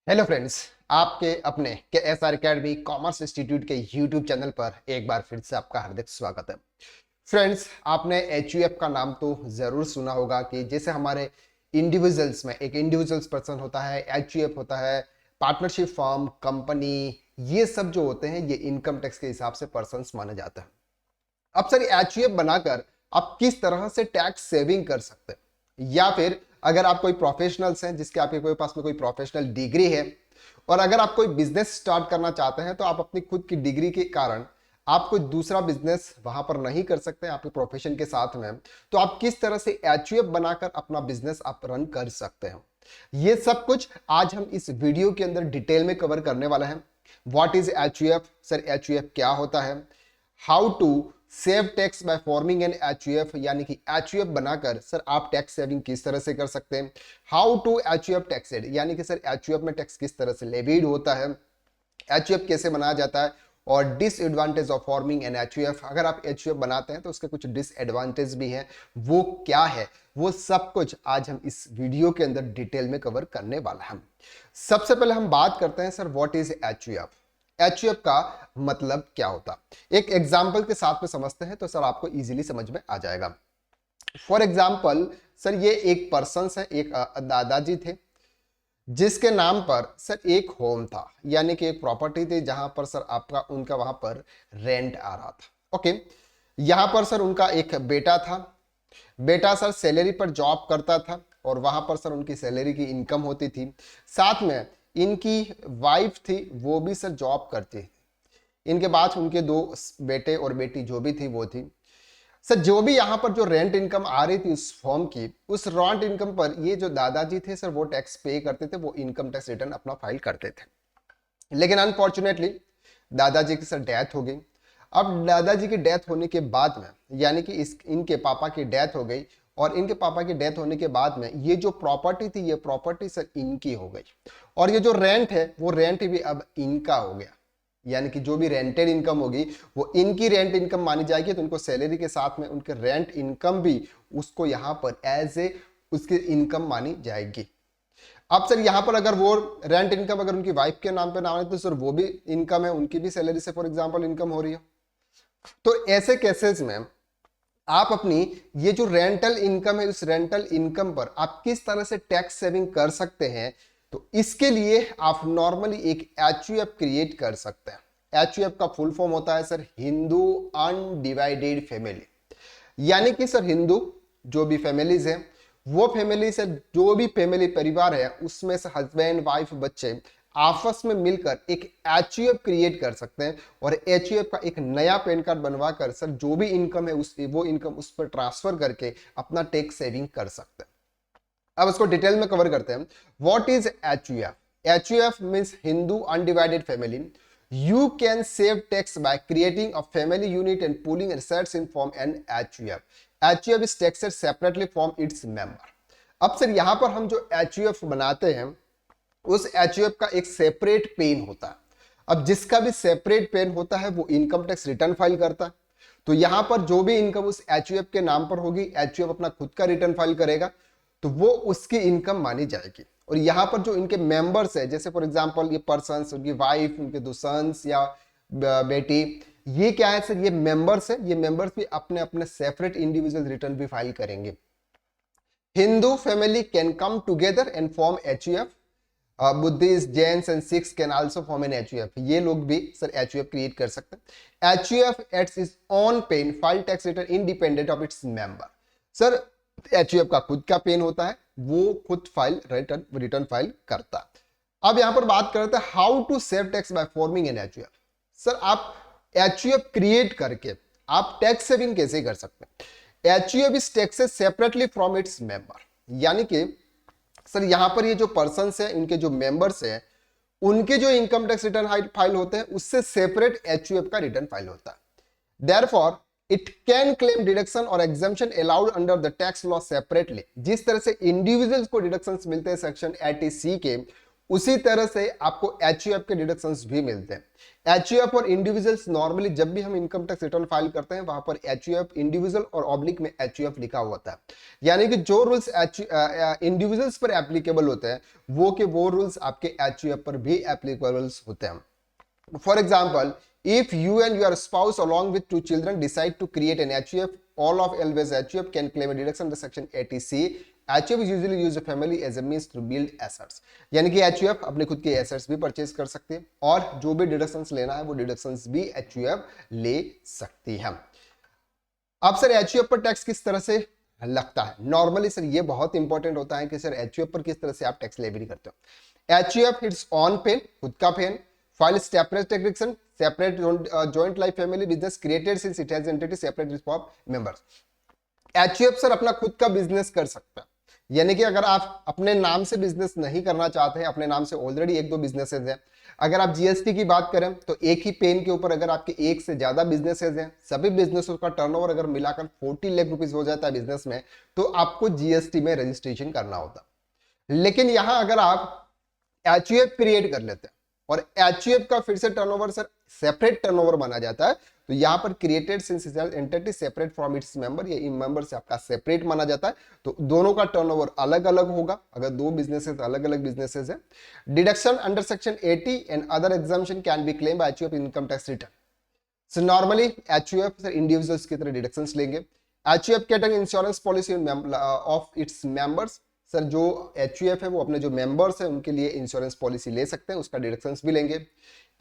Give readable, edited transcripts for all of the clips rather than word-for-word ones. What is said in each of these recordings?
Hello friends, आपके अपने के S R academy commerce institute के यूट्यूब चैनल पर एक बार फिर से आपका हार्दिक स्वागत है। फ्रेंड्स, आपने एच का नाम तो जरूर सुना होगा कि जैसे हमारे इंडिविजुअल्स में एक इंडिविजुअल्स पर्सन होता है, एच होता है, पार्टनरशिप फर्म, कंपनी, ये सब जो होते हैं ये इनकम टैक्स के हिसाब से पर्सन माने जाते हैं। अब सर एच बनाकर आप किस तरह से टैक्स सेविंग कर सकते हैं, या फिर अगर आप कोई प्रोफेशनल्स हैं जिसके आपके कोई पास में कोई प्रोफेशनल डिग्री है और अगर आप कोई बिजनेस स्टार्ट करना चाहते हैं तो आप अपनी खुद की डिग्री के कारण आप कोई दूसरा बिजनेस वहां पर नहीं कर सकते आपके प्रोफेशन के साथ में, तो आप किस तरह से एच बनाकर अपना बिजनेस आप रन कर सकते हैं, ये सब कुछ आज हम इस वीडियो के अंदर डिटेल में कवर करने वाला है। What is H sir, H क्या होता है, how to save tax by forming an H यानी कि एच बनाकर सर आप टैक्स सेविंग किस तरह से कर सकते हैं, हाउ टू एच टैक्सेड यानी कि सर एच में टैक्स किस तरह से लेवीड होता है, एच कैसे बनाया जाता है, और disadvantage of forming an H अगर आप एच बनाते हैं तो उसके कुछ डिसएडवांटेज भी हैं, वो क्या है, वो सब कुछ आज हम इस वीडियो के अंदर डिटेल में कवर करने वाला हैं। सबसे पहले हम बात करते हैं सर व्हाट इज एच का मतलब क्या होता, एक एग्जाम्पल के साथ में समझते हैं तो सर आपको इजीली समझ में आ जाएगा। फॉर एग्जाम्पल सर ये एक पर्सन है, एक दादाजी थे जिसके नाम पर सर एक होम था, यानी कि एक प्रॉपर्टी थी जहां पर सर आपका उनका वहां पर रेंट आ रहा था। ओके, यहां पर सर उनका एक बेटा था, बेटा सर सैलरी पर जॉब करता था और वहां पर सर उनकी सैलरी की इनकम होती थी, साथ में इनकी वाइफ थी वो भी सर जॉब करती थी, इनके बाद उनके दो बेटे और बेटी जो भी थी वो थी। सर जो भी यहाँ पर जो रेंट इनकम आ रही थी उस फॉर्म की, उस रेंट इनकम पर ये जो दादाजी थे सर वो टैक्स पे करते थे, वो इनकम टैक्स रिटर्न अपना फाइल करते थे। लेकिन अनफॉर्चुनेटली दादाजी की सर डेथ हो गई। अब दादाजी की डेथ होने के बाद में यानी कि इनके पापा की डेथ हो गई, और इनके पापा की डेथ होने के बाद में ये जो प्रॉपर्टी थी ये प्रॉपर्टी सर इनकी हो गई, और ये जो रेंट है वो रेंट भी अब इनका हो गया, यानी कि जो भी रेंटेड इनकम होगी वो इनकी रेंट इनकम मानी जाएगी, तो उनको सैलरी के साथ में उनके रेंट इनकम भी उसको यहां पर एज ए उसकी इनकम मानी जाएगी। अब सर यहां पर अगर वो रेंट इनकम अगर उनकी वाइफ के नाम पे ना है तो सर वो भी इनकम है, उनकी भी सैलरी से फॉर एग्जांपल इनकम हो रही है। तो ऐसे केसेस में आप अपनी ये जो रेंटल इनकम है उस रेंटल इनकम पर आप किस तरह से टैक्स सेविंग कर सकते हैं, तो इसके लिए आप नॉर्मली एक एच क्रिएट कर सकते हैं। एच का फुल फॉर्म होता है सर हिंदू अनडिवाइडेड फैमिली, यानी कि सर हिंदू जो भी फैमिलीज है वो फैमिली से जो भी फैमिली परिवार है उसमें से हस्बैंड वाइफ बच्चे आपस में मिलकर एक एच क्रिएट कर सकते हैं, और एच का एक नया पैन कार्ड बनवा कर सर जो भी इनकम है वो इनकम उस पर ट्रांसफर करके अपना टैक्स सेविंग कर सकते हैं। अब इसको डिटेल में कवर करते हैं। What is H H means Hindu undivided family. You can save tax by creating a family unit and pooling assets in form an HUF. HUF is taxed separately from its member. अब sir यहाँ पर हम जो HUF बनाते हैं उस HUF का एक सेपरेट पेन होता है। अब जिसका भी सेपरेट पेन होता है वो इनकम टैक्स रिटर्न फाइल करता है, तो यहाँ पर जो भी इनकम उस HUF के नाम पर होगी HUF अपना खुद का रिटर्न फाइल करेगा, तो वो उसकी इनकम मानी जाएगी। और यहाँ पर जो इनके मेंबर्स है जैसे फॉर एग्जांपल ये पर्सन्स, उनकी वाइफ, उनके दो सन्स या बेटी, ये क्या है सर, ये मेंबर्स है, ये मेंबर्स भी अपने अपने सेपरेट इंडिविजुअल रिटर्न भी फाइल करेंगे। Hindu family can come together and form HUF। Buddhist, Jains and Sikhs can also form an HUF। ये लोग भी सर HUF क्रिएट कर सकते हैं। HUF acts is on PAN file tax return independent of its member. Sir HUF का खुद का pen होता है, वो खुद फाइल रिटर्न फाइल करता है। अब यहां पर बात करते हैं how to save tax by forming an HUF। Sir आप HUF क्रिएट करके आप टैक्स सेविंग कैसे कर सकते हैं। HUF is taxes separately from its member, यानी कि सर यहां पर ये जो पर्सन है इनके जो मेंबर्स है उनके जो इनकम टैक्स रिटर्न फाइल होते हैं उससे सेपरेट HUF का रिटर्न फाइल होता है। Therefore it can claim deduction और exemption allowed under the tax law separately. जिस तरह से इंडिविजुअल्स को डिडक्शंस मिलते हैं सेक्शन 80C के, उसी तरह से आपको एचयूएफ के डिडक्शंस भी मिलते हैं। एचयूएफ और इंडिविजुअल्स, नॉर्मली जब भी हम इनकम टैक्स रिटर्न फाइल करते हैं वहां पर एचयूएफ इंडिविजुअल और ऑब्लिक में एचयूएफ लिखा हुआ होता है, यानी कि जो रूल्स इंडिविजुअल्स पर एप्लीकेबल होते हैं वो रूल्स आपके एचयूएफ पर भी एप्लीकेबल होते हैं। For example, if you and your spouse along with 2 children decide to create an HUF, all of LWS HUF can claim a deduction under section 80C. HUF is usually used by family as a means to build assets. यानी कि HUF अपने खुद के assets भी purchase कर सकती है और जो भी डिडक्शंस लेना है वो डिडक्शंस भी HUF ले सकती है। अब सर HUF पर टैक्स किस तरह से लगता है? नॉर्मली सर ये बहुत इंपॉर्टेंट होता है कि सर HUF पर किस तरह से आप टैक्स लेवी करते हो। HUF इट्स ऑन पेन, खुद का pen, file separate declaration, separate joint life family business created since it has entity separate for members. HUF sir अपना खुद का बिजनेस कर सकता है, यानी कि अगर आप अपने नाम से बिजनेस नहीं करना चाहते हैं, अपने नाम से ऑलरेडी 1-2 बिजनेसेस हैं, अगर आप जीएसटी की बात करें तो एक ही पेन के ऊपर अगर आपके 1 से ज्यादा बिजनेसेस हैं, सभी बिजनेसों का टर्नओवर अगर मिलाकर 40 लाख रुपीस हो जाता है बिजनेस में, तो आपको जीएसटी में रजिस्ट्रेशन करना होता। लेकिन यहां अगर आप HUF क्रिएट कर लेते हैं और HUF का फिर से टर्नओवर सर सेपरेट टर्नओवर माना जाता है, तो यहां पर created since entity separate from its member, ये मेंबर से आपका सेपरेट माना जाता है, तो दोनों का टर्नओवर अलग अलग होगा अगर 2 बिजनेसेस अलग अलग बिजनेसेस है। Deduction under section 80 and other exemption can be claim bye HUF income tax return. So normally HUF sir individuals की तरह डिडक्शंस लेंगे। HUF category insurance policy of its members, sir जो HUF है वो अपने जो मेंबर्स है उनके लिए इंश्योरेंस पॉलिसी ले सकते हैं, उसका डिडक्शंस भी लेंगे।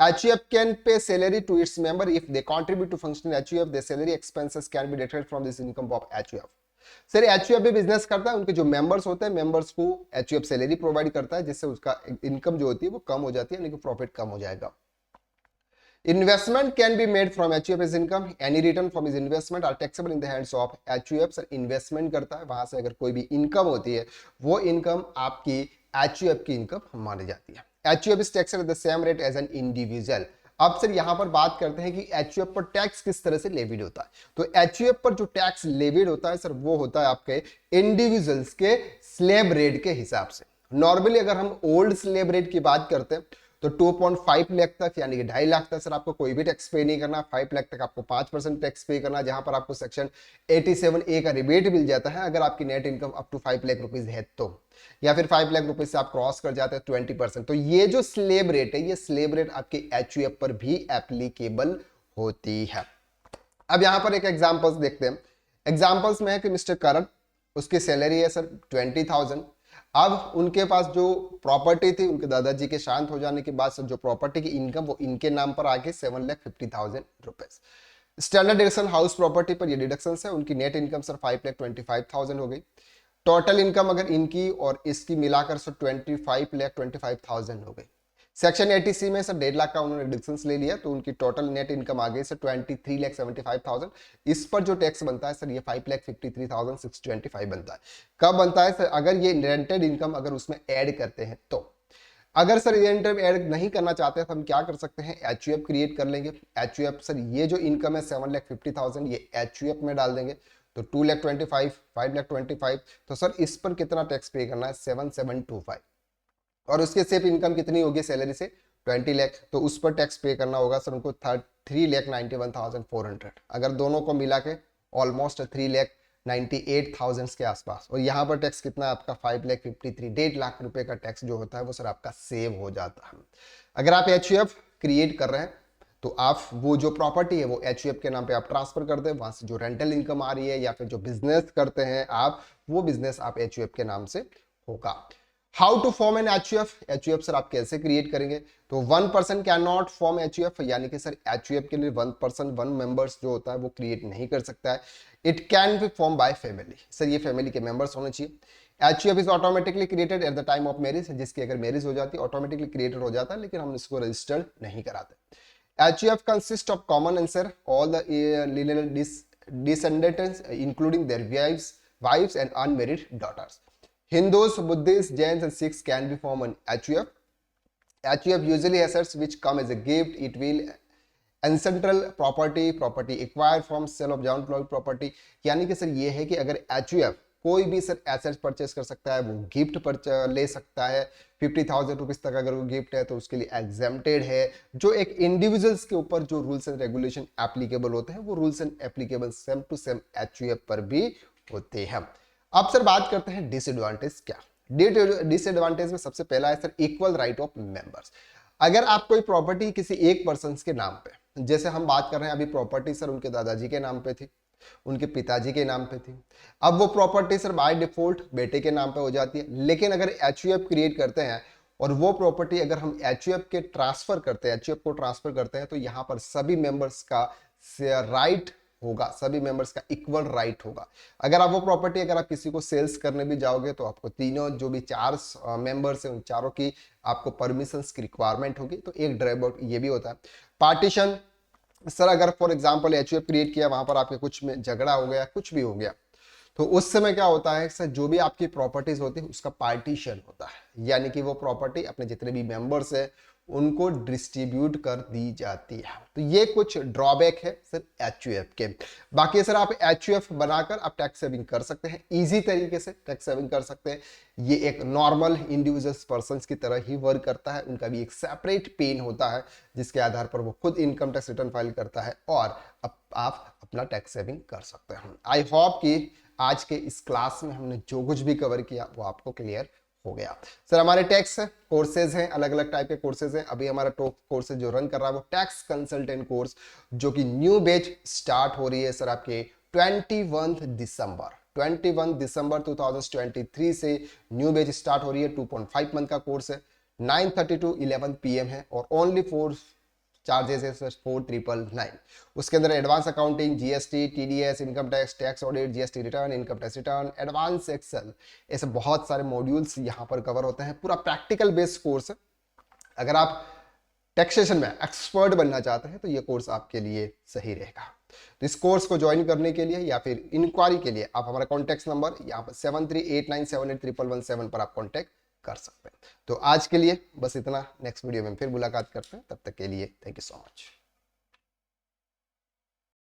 HUF can pay salary to its member if they contribute to functional HUF, their salary expenses can be deducted from this income of HUF। Sir HUF भी बिजनेस करता है, उनके जो मेंबर्स होते हैं मेंबर्स को HUF सैलरी प्रोवाइड करता है, जिससे उसका इनकम जो होती है वो कम हो जाती है, यानी कि प्रॉफिट कम हो जाएगा। Investment can be made from HUF as income. Any return from his investment are taxable in the hands of HUF. Sir investment करता है, वहां से अगर कोई भी इनकम होती है वो इनकम आपकी HUF की इनकम मानी जाती है। HUF is taxed at the same rate as an individual. अब सर यहां पर बात करते हैं कि HUF पर टैक्स किस तरह से लेविड होता है। तो HUF पर जो टैक्स लेविड होता है सर वो होता है आपके इंडिविजुअल्स के स्लेब रेट के हिसाब से। नॉर्मली अगर हम ओल्ड स्लेब रेट की बात करते हैं तो 2.5 लाख तक, यानी कि 2.5 लाख तक सर आपको कोई भी टैक्स पे नहीं करना। 5 लाख तक आपको 5% टैक्स पे करना, जहां पर आपको सेक्शन 87A का रिबेट मिल जाता है अगर आपकी net income up to 5 lakh rupees है तो, या फिर 5 लाख रुपीज से आप क्रॉस कर जाते हैं 20%। तो ये जो स्लेब रेट है, ये स्लेब रेट आपके HUF पर भी एप्लीकेबल होती है। अब यहां पर एक एग्जाम्पल्स देखते हैं। एग्जाम्पल्स में है कि मिस्टर करण, उसकी सैलरी है सर 20,000। अब उनके पास जो प्रॉपर्टी थी, उनके दादाजी के शांत हो जाने के बाद सर जो प्रॉपर्टी की इनकम वो इनके नाम पर आके 7,50,000 rupees. Standard deduction house property पर ये डिडक्शन है, उनकी नेट इनकम सर 5,25,000 हो गई। टोटल इनकम अगर इनकी और इसकी मिलाकर सर 25,25,000 हो गई। सेक्शन 80C में सर 1.5 लाख का उन्होंने डिडक्शंस ले लिया, तो उनकी टोटल नेट इनकम आ गई सर 23,75,000। इस पर जो टैक्स बनता है सर ये 5,53,625 बनता है। कब बनता है सर? अगर ये रेंटेड इनकम अगर उसमें ऐड करते हैं तो। अगर सर ये इनकम ऐड नहीं करना चाहते हैं तो हम क्या कर सकते हैं, HUF क्रिएट कर लेंगे। HUF सर ये जो इनकम है 7,50,000 ये HUF में डाल देंगे, तो 2,25,000, 5,25,000, तो सर इस पर कितना टैक्स पे करना है, 7,725। और उसके सिर्फ इनकम कितनी होगी सैलरी से, 20 लाख, तो उस पर टैक्स पे करना होगा सर उनको 3,91,400। अगर दोनों को मिला के ऑलमोस्ट 3,98,000 के आसपास। और यहाँ पर टैक्स कितना आपका 5,53,000, 1.5 लाख रुपए का टैक्स जो होता है वो सर आपका सेव हो जाता है। अगर आप HUF क्रिएट कर रहे हैं तो आप वो जो प्रॉपर्टी है वो HUF के नाम पे आप ट्रांसफर कर दें, वहां से जो रेंटल इनकम आ रही है या फिर जो बिजनेस करते हैं आप, वो बिजनेस आप HUF के नाम से होगा। How to form an HUF sir आप कैसे क्रिएट करेंगे, तो 1 person cannot form HUF, यानी कि सर HUF के लिए 1 पर्सन 1 मेंबर्स जो होता है वो क्रिएट नहीं कर सकता है। It can be form by family, sir ये फैमिली के मेंबर्स होने चाहिए। HUF is automatically created at the time of marriage, जिसकी अगर मैरिज हो जाती है ऑटोमेटिकली क्रिएटेड हो जाता है, लेकिन हम इसको रजिस्टर्ड नहीं कराते। HUF consist of common answer all the lineal descendants including their wives and unmarried daughters. Hindus, Buddhists, Jains and Sikhs can be formed on HUF. HUF usually assets which come as a gift. It will ancestral property acquired from sale of joint property. यानी कि sir ये है कि अगर HUF कोई भी sir assets purchase कर सकता है, वो गिफ्ट ले सकता है। 50,000 रुपीज तक अगर वो गिफ्ट है तो उसके लिए एग्जेम्प्टेड है। जो एक इंडिविजुअल्स के ऊपर जो रूल्स एंड रेगुलेशन एप्लीकेबल होते हैं वो rules and applicable same to same HUF पर भी होते हैं। अब सर बात करते हैं डिसएडवांटेज क्या। डिसएडवांटेज में सबसे पहला है sir equal right of members. अगर आप कोई प्रॉपर्टी किसी एक पर्सन के नाम पे, जैसे हम बात कर रहे हैं अभी प्रॉपर्टी सर उनके दादाजी के नाम पे थी, उनके पिताजी के नाम पे थी, अब वो प्रॉपर्टी सर बाय डिफॉल्ट बेटे के नाम पे हो जाती है। लेकिन अगर एचयूएफ क्रिएट करते हैं और वो प्रॉपर्टी अगर हम एचयूएफ के ट्रांसफर करते हैं, एचयूएफ को ट्रांसफर करते हैं, तो यहां पर सभी मेंबर्स का राइट होगा, सभी मेंबर्स का इक्वल राइट होगा। अगर आप वो प्रॉपर्टी अगर आप किसी को सेल्स करने भी जाओगे तो आपको तीनों जो भी चार मेंबर्स हैं उन चारों की आपको परमिशंस की रिक्वायरमेंट होगी। तो एक ड्रॉबैक ये भी होता है। पार्टीशन सर अगर फॉर एग्जांपल एचयूएफ क्रिएट किया, वहां पर आपके कुछ में झगड़ा हो गया, कुछ भी हो गया, तो उस समय क्या होता है सर जो भी आपकी प्रॉपर्टीज होती है उसका पार्टीशन होता है, यानी कि वो प्रॉपर्टी अपने जितने भी मेंबर्स है उनको डिस्ट्रीब्यूट कर दी जाती है। तो ये कुछ ड्रॉबैक है सर एचयूएफ के। बाकी सर आप एचयूएफ बनाकर आप टैक्स सेविंग कर सकते हैं, इजी तरीके से टैक्स सेविंग कर सकते हैं। ये एक नॉर्मल इंडिविजुअल्स पर्सन की तरह ही वर्क करता है। उनका भी एक सेपरेट पेन होता है जिसके आधार पर वो खुद इनकम टैक्स रिटर्न फाइल करता है और आप अपना टैक्स सेविंग कर सकते हैं। आई होप कि आज के इस क्लास में हमने जो कुछ भी कवर किया वो आपको क्लियर हो गया। सर हमारे टैक्स कोर्सेज हैं, अलग अलग टाइप के कोर्सेज हैं। अभी हमारा टॉप कोर्सेज जो रन कर रहा है वो टैक्स कंसल्टेंट कोर्स, जो कि न्यू बैच स्टार्ट हो रही है सर आपके 21 दिसंबर 2023 से न्यू बैच स्टार्ट हो रही है। 2.5 मंथ का कोर्स है, 9:30 to 11 PM है और ओनली फॉर चार्जेस है सर 4,999। उसके अंदर advance accounting, GST, TDS, income tax, tax audit, GST return, income tax return, advance Excel, ऐसे बहुत सारे मॉड्यूल्स यहाँ पर कवर होते हैं। पूरा प्रैक्टिकल बेस्ड कोर्स है। अगर आप टैक्सेशन में एक्सपर्ट बनना चाहते हैं तो ये कोर्स आपके लिए सही रहेगा। तो इस कोर्स को ज्वाइन करने के लिए या फिर इंक्वायरी के लिए आप हमारा कॉन्टैक्ट नंबर यहाँ पर 7389781117 पर आप कॉन्टैक्ट कर सकते हैं। तो आज के लिए बस इतना, नेक्स्ट वीडियो में फिर मुलाकात करते हैं, तब तक के लिए थैंक यू सो मच।